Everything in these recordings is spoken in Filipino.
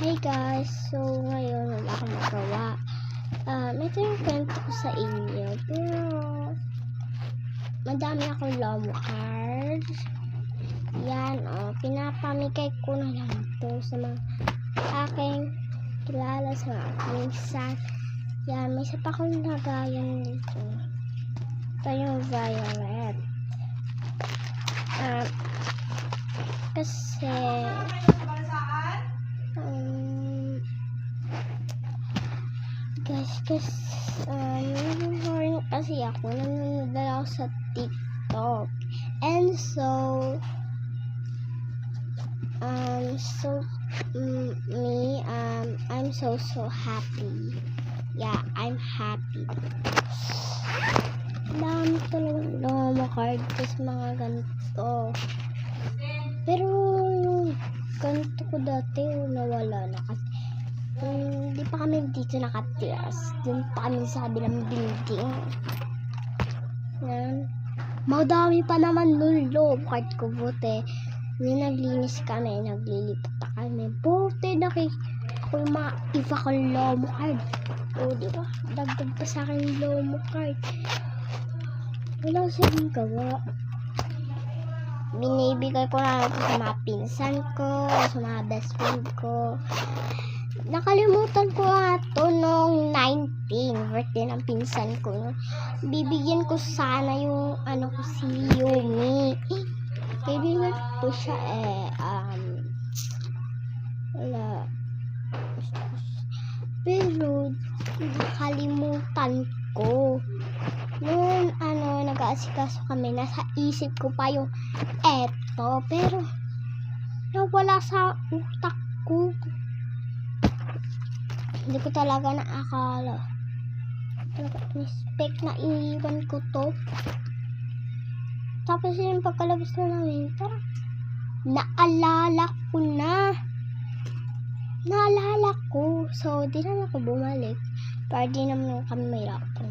Hi guys! So ngayon wala akong magawa. Ito yung kwento ko sa inyo. Pero madami akong lomo cards. Yan pinapamigay ko na lang to sa mga aking kilala, sa mga pinsan. Yan, may isa pa akong lagayan dito. Ito yung violet. Kasi nanonood kasi ako, nanonood ako sa TikTok. And I'm so happy. Yeah, I'm happy. Dami talagang lomo card sa mga ganito. Pero yung ganito ko dati nawala na kasi hindi pa kami dito nakatiras. Doon pa kami sa kabilang building. Yan. Madami pa naman nun lomo card ko. Buti naglinis kami, naglilipat na kami. Buti nakikita ko yung mga iba kong lomo card. O diba, dagdag pa sa akin lomo card. Wala silang gawa. Binibigay ko na ito sa mga pinsan ko, sa mga best friend ko. Nakalimutan ko nga ito nung 19, birthday ng pinsan ko. Bibigyan ko sana yung ko si Yumi. Kaibigan ko siya wala. Pero nakalimutan ko. Noon nag-aasikaso kami, nasa isip ko pa yung eto, pero nawala sa utak ko. Hindi ko talaga naakala. Respect na iiwan ko to. Tapos yung pagkalabas na namin, parang naalala ko. So, di naman ako bumalik. Para di naman kami mahirapan.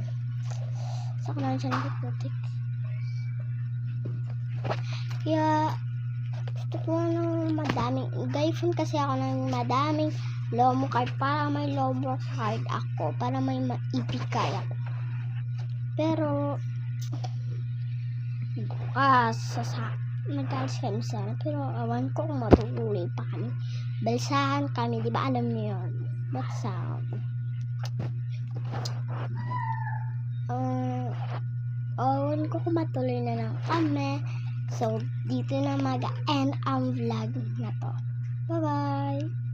Saka naman siya nagputik. Kaya, gusto ko ng madaming, gayfon kasi ako ng madaming lomo card para may lomo card ako. Para may maibigay ako. Pero, bukas, nag-alis kami sana. Pero, awan ko kung matutuloy pa kami. Balsahan kami, di ba alam niyo yun? Balsahan. Awan ko kung matuloy na lang kami. So, dito na mag-end ang vlog na to. Bye-bye!